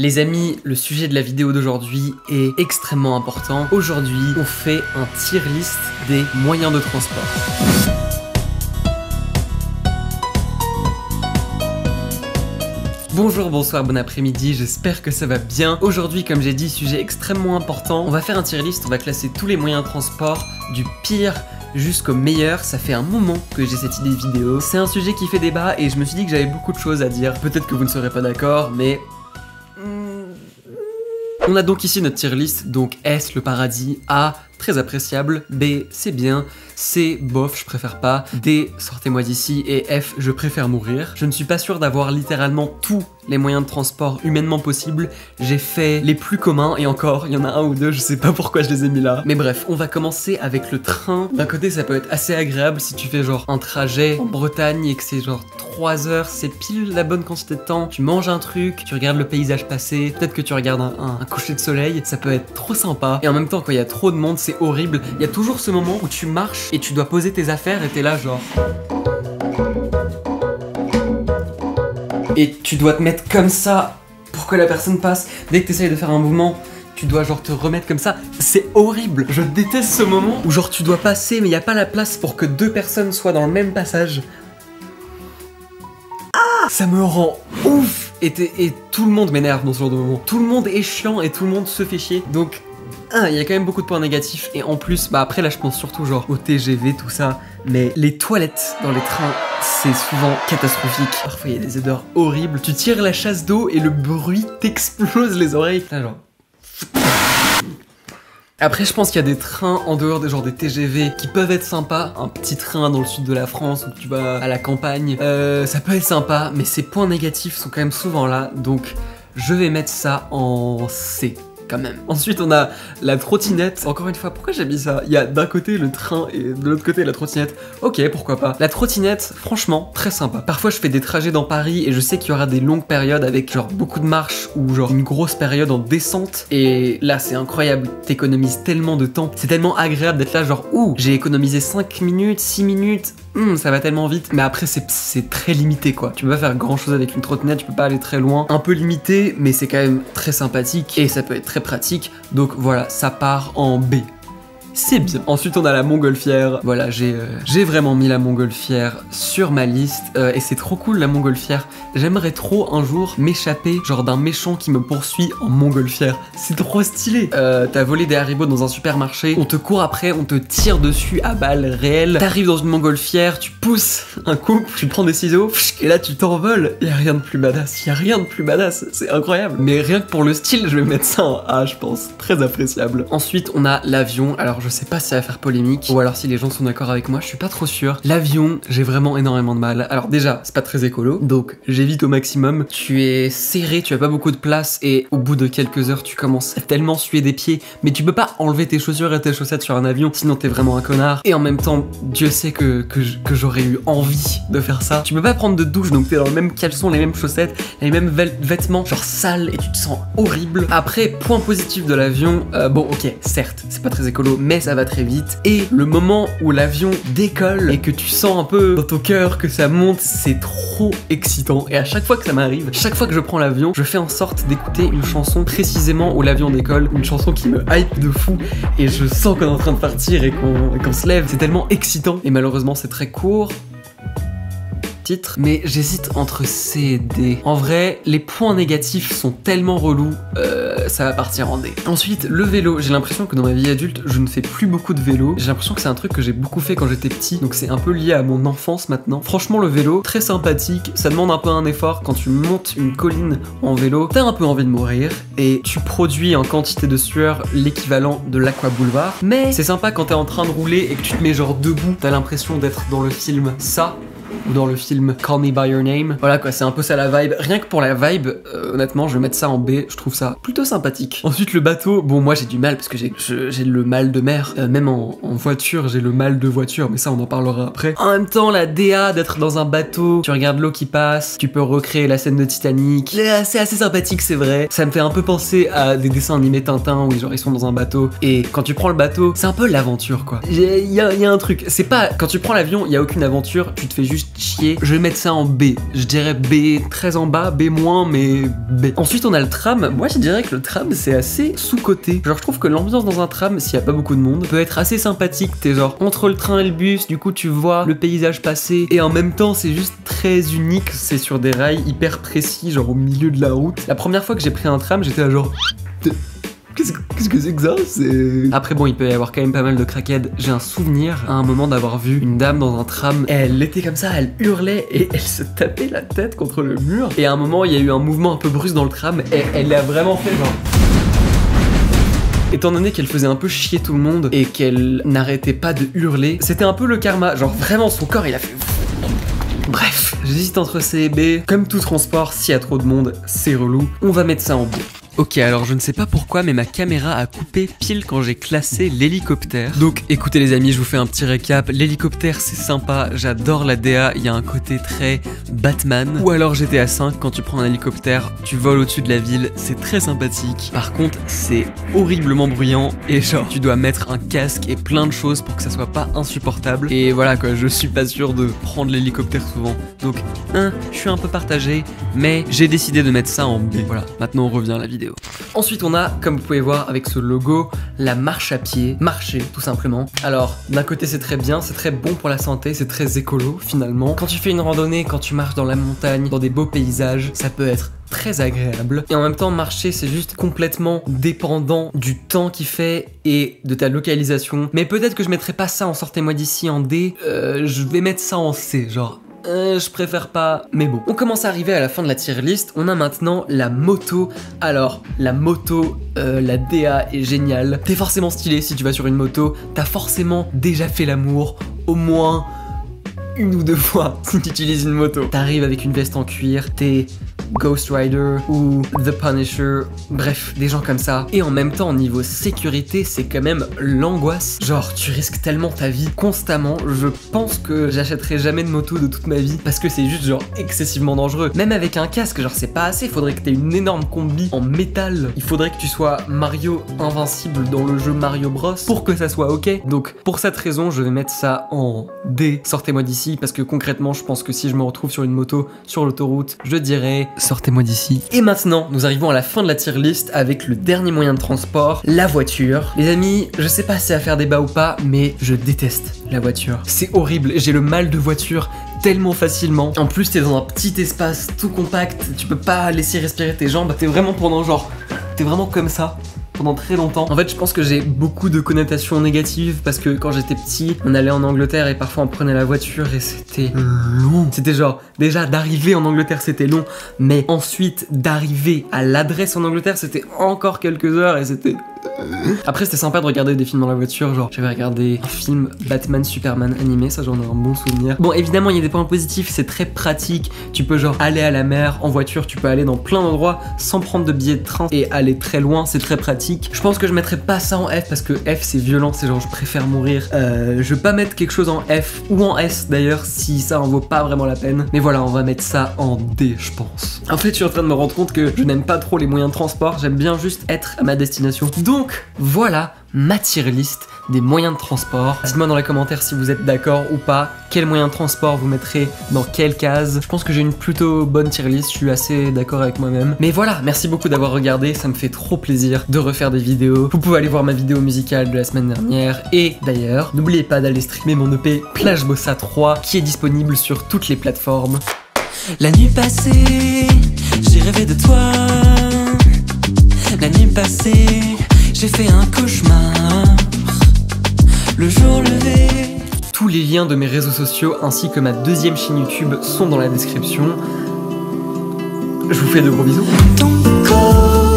Les amis, le sujet de la vidéo d'aujourd'hui est extrêmement important. Aujourd'hui, on fait un tier list des moyens de transport. Bonjour, bonsoir, bon après-midi, j'espère que ça va bien. Aujourd'hui, comme j'ai dit, sujet extrêmement important. On va faire un tier list, on va classer tous les moyens de transport du pire jusqu'au meilleur. Ça fait un moment que j'ai cette idée de vidéo. C'est un sujet qui fait débat et je me suis dit que j'avais beaucoup de choses à dire. Peut-être que vous ne serez pas d'accord, mais... On a donc ici notre tier list, donc S, le paradis, A, très appréciable, B, c'est bien, C, bof, je préfère pas, D, sortez-moi d'ici, et F, je préfère mourir. Je ne suis pas sûr d'avoir littéralement tous les moyens de transport humainement possibles, j'ai fait les plus communs, et encore, il y en a un ou deux, je sais pas pourquoi je les ai mis là. Mais bref, on va commencer avec le train. D'un côté, ça peut être assez agréable si tu fais genre un trajet en Bretagne et que c'est genre 3 heures, c'est pile la bonne quantité de temps, tu manges un truc, tu regardes le paysage passer, peut-être que tu regardes un coucher de soleil, ça peut être trop sympa. Et en même temps, quand il y a trop de monde, c'est horrible. Il y a toujours ce moment où tu marches et tu dois poser tes affaires et t'es là genre... Et tu dois te mettre comme ça pour que la personne passe. Dès que tu essayes de faire un mouvement, tu dois genre te remettre comme ça. C'est horrible. Je déteste ce moment où genre tu dois passer mais il n'y a pas la place pour que deux personnes soient dans le même passage. Ah, ça me rend ouf. Et tout le monde m'énerve dans ce genre de moment. Tout le monde est chiant et tout le monde se fait chier. Donc... il y a quand même beaucoup de points négatifs et en plus, bah après là je pense surtout genre au TGV, tout ça, mais les toilettes dans les trains, c'est souvent catastrophique. Parfois il y a des odeurs horribles, tu tires la chasse d'eau et le bruit t'explose les oreilles. Là genre... Après je pense qu'il y a des trains en dehors des genre des TGV qui peuvent être sympas. Un petit train dans le sud de la France où tu vas à la campagne, ça peut être sympa, mais ces points négatifs sont quand même souvent là, donc je vais mettre ça en C. Quand même. Ensuite on a la trottinette. Encore une fois, pourquoi j'ai mis ça? Il y a d'un côté le train et de l'autre côté la trottinette. Ok, pourquoi pas. La trottinette, franchement, très sympa. Parfois je fais des trajets dans Paris et je sais qu'il y aura des longues périodes avec genre beaucoup de marches ou genre une grosse période en descente. Et là c'est incroyable, t'économises tellement de temps. C'est tellement agréable d'être là genre ouh, j'ai économisé 5 minutes, 6 minutes. Ça va tellement vite. Mais après c'est très limité quoi. Tu peux pas faire grand chose avec une trottinette, tu peux pas aller très loin. Un peu limité, mais c'est quand même très sympathique et ça peut être très pratique, donc voilà, ça part en B. C'est bien. Ensuite on a la montgolfière. Voilà, j'ai vraiment mis la montgolfière sur ma liste et c'est trop cool la montgolfière. J'aimerais trop un jour m'échapper genre d'un méchant qui me poursuit en montgolfière. C'est trop stylé. T'as volé des Haribo dans un supermarché, on te court après, on te tire dessus à balles réelles. T'arrives dans une montgolfière, tu pousses un couple, tu prends des ciseaux et là tu t'envoles. Y'a rien de plus badass, y'a rien de plus badass, c'est incroyable. Mais rien que pour le style, je vais mettre ça en A, je pense. Très appréciable. Ensuite on a l'avion. Alors je sais pas si ça va faire polémique ou alors si les gens sont d'accord avec moi, je suis pas trop sûr. L'avion, j'ai vraiment énormément de mal. Alors déjà, c'est pas très écolo, donc j'évite au maximum. Tu es serré, tu as pas beaucoup de place et au bout de quelques heures, tu commences à tellement suer des pieds, mais tu peux pas enlever tes chaussures et tes chaussettes sur un avion, sinon t'es vraiment un connard. Et en même temps, Dieu sait que j'aurais eu envie de faire ça. Tu peux pas prendre de douche, donc t'es dans le même caleçon, les mêmes chaussettes, les mêmes vêtements, genre sales, et tu te sens horrible. Après, point positif de l'avion, bon ok, certes, c'est pas très écolo, mais ça va très vite. Et le moment où l'avion décolle et que tu sens un peu dans ton cœur que ça monte, c'est trop excitant. Et à chaque fois que ça m'arrive, chaque fois que je prends l'avion, je fais en sorte d'écouter une chanson précisément où l'avion décolle, une chanson qui me hype de fou et je sens qu'on est en train de partir et qu'on se lève. C'est tellement excitant et malheureusement c'est très court. Mais j'hésite entre C et D. En vrai, les points négatifs sont tellement relous, ça va partir en D. Ensuite, le vélo. J'ai l'impression que dans ma vie adulte, je ne fais plus beaucoup de vélo. J'ai l'impression que c'est un truc que j'ai beaucoup fait quand j'étais petit, donc c'est un peu lié à mon enfance maintenant. Franchement, le vélo, très sympathique, ça demande un peu un effort. Quand tu montes une colline en vélo, t'as un peu envie de mourir, et tu produis en quantité de sueur l'équivalent de l'Aqua Boulevard. Mais c'est sympa quand t'es en train de rouler et que tu te mets genre debout, t'as l'impression d'être dans le film Ça, ou dans le film Call Me By Your Name. Voilà quoi, c'est un peu ça la vibe. Rien que pour la vibe, honnêtement, je vais mettre ça en B, je trouve ça plutôt sympathique. Ensuite, le bateau, bon, moi j'ai du mal parce que j'ai le mal de mer. Même en voiture, j'ai le mal de voiture, mais ça on en parlera après. En même temps, la DA d'être dans un bateau, tu regardes l'eau qui passe, tu peux recréer la scène de Titanic. C'est assez sympathique, c'est vrai. Ça me fait un peu penser à des dessins animés Tintin où genre ils sont dans un bateau et quand tu prends le bateau, c'est un peu l'aventure quoi. Il y a un truc, c'est pas, quand tu prends l'avion, il y a aucune aventure, tu te fais juste juste chier. Je vais mettre ça en B. Je dirais B très en bas, B-, mais B. Ensuite, on a le tram. Moi, je dirais que le tram, c'est assez sous-coté. Genre, je trouve que l'ambiance dans un tram, s'il y a pas beaucoup de monde, peut être assez sympathique. T'es genre entre le train et le bus, du coup, tu vois le paysage passer. Et en même temps, c'est juste très unique. C'est sur des rails hyper précis, genre au milieu de la route. La première fois que j'ai pris un tram, j'étais là genre... Qu'est-ce que c'est que ça? Après bon, il peut y avoir quand même pas mal de crackheads. J'ai un souvenir à un moment d'avoir vu une dame dans un tram. Elle était comme ça, elle hurlait et elle se tapait la tête contre le mur. Et à un moment, il y a eu un mouvement un peu brusque dans le tram et elle l'a vraiment fait genre... Étant donné qu'elle faisait un peu chier tout le monde et qu'elle n'arrêtait pas de hurler, c'était un peu le karma. Genre vraiment, son corps, il a fait... Bref, j'hésite entre C et B. Comme tout transport, s'il y a trop de monde, c'est relou. On va mettre ça en B. Ok, alors je ne sais pas pourquoi, mais ma caméra a coupé pile quand j'ai classé l'hélicoptère. Donc écoutez les amis, je vous fais un petit récap. L'hélicoptère c'est sympa, j'adore la DA, il y a un côté très Batman. Ou alors GTA 5, quand tu prends un hélicoptère, tu voles au-dessus de la ville, c'est très sympathique. Par contre, c'est horriblement bruyant et genre tu dois mettre un casque et plein de choses pour que ça soit pas insupportable. Et voilà quoi, je suis pas sûr de prendre l'hélicoptère souvent. Donc, je suis un peu partagé, mais j'ai décidé de mettre ça en B. Voilà, maintenant on revient à la vidéo. Ensuite on a, comme vous pouvez voir avec ce logo, la marche à pied, marcher tout simplement. Alors d'un côté c'est très bien, c'est très bon pour la santé, c'est très écolo finalement. Quand tu fais une randonnée, quand tu marches dans la montagne, dans des beaux paysages, ça peut être très agréable. Et en même temps marcher c'est juste complètement dépendant du temps qu'il fait et de ta localisation. Mais peut-être que je mettrai pas ça en sortez-moi d'ici en D, je vais mettre ça en C, genre... je préfère pas, mais bon. On commence à arriver à la fin de la tier list. On a maintenant la moto. Alors, la moto, la DA est géniale. T'es forcément stylé si tu vas sur une moto. T'as forcément déjà fait l'amour, au moins une ou deux fois si tu utilises une moto. T'arrives avec une veste en cuir, t'es Ghost Rider ou The Punisher, bref, des gens comme ça. Et en même temps, niveau sécurité, c'est quand même l'angoisse. Genre, tu risques tellement ta vie constamment. Je pense que j'achèterai jamais de moto de toute ma vie parce que c'est juste genre excessivement dangereux. Même avec un casque, genre c'est pas assez. Il faudrait que t'aies une énorme combi en métal. Il faudrait que tu sois Mario invincible dans le jeu Mario Bros pour que ça soit ok. Donc pour cette raison, je vais mettre ça en D. Sortez-moi d'ici parce que concrètement, je pense que si je me retrouve sur une moto sur l'autoroute, je dirais sortez-moi d'ici. Et maintenant, nous arrivons à la fin de la tier list avec le dernier moyen de transport, la voiture. Les amis, je sais pas si c'est à faire débat ou pas, mais je déteste la voiture. C'est horrible, j'ai le mal de voiture tellement facilement. En plus, t'es dans un petit espace tout compact, tu peux pas laisser respirer tes jambes. T'es vraiment pendant genre... T'es vraiment comme ça pendant très longtemps. En fait, je pense que j'ai beaucoup de connotations négatives parce que quand j'étais petit, on allait en Angleterre et parfois on prenait la voiture et c'était long. C'était genre, déjà d'arriver en Angleterre c'était long, mais ensuite d'arriver à l'adresse en Angleterre c'était encore quelques heures et c'était... Après c'était sympa de regarder des films dans la voiture, genre j'avais regardé un film Batman Superman animé, ça j'en ai un bon souvenir. Bon évidemment il y a des points positifs, c'est très pratique, tu peux genre aller à la mer en voiture, tu peux aller dans plein d'endroits sans prendre de billet de train et aller très loin, c'est très pratique. Je pense que je mettrais pas ça en F parce que F c'est violent, c'est genre je préfère mourir. Je vais pas mettre quelque chose en F ou en S d'ailleurs si ça en vaut pas vraiment la peine. Mais voilà, on va mettre ça en D je pense. En fait je suis en train de me rendre compte que je n'aime pas trop les moyens de transport, j'aime bien juste être à ma destination. Donc voilà ma tier list des moyens de transport. Dites-moi dans les commentaires si vous êtes d'accord ou pas, quel moyen de transport vous mettrez dans quelle case. Je pense que j'ai une plutôt bonne tier list, je suis assez d'accord avec moi-même. Mais voilà, merci beaucoup d'avoir regardé, ça me fait trop plaisir de refaire des vidéos. Vous pouvez aller voir ma vidéo musicale de la semaine dernière. Et d'ailleurs, n'oubliez pas d'aller streamer mon EP Plage Bossa 3 qui est disponible sur toutes les plateformes. La nuit passée, j'ai rêvé de toi. La nuit passée, j'ai fait un cauchemar. Le jour levé. Tous les liens de mes réseaux sociaux ainsi que ma deuxième chaîne YouTube sont dans la description. Je vous fais de gros bisous. Ton corps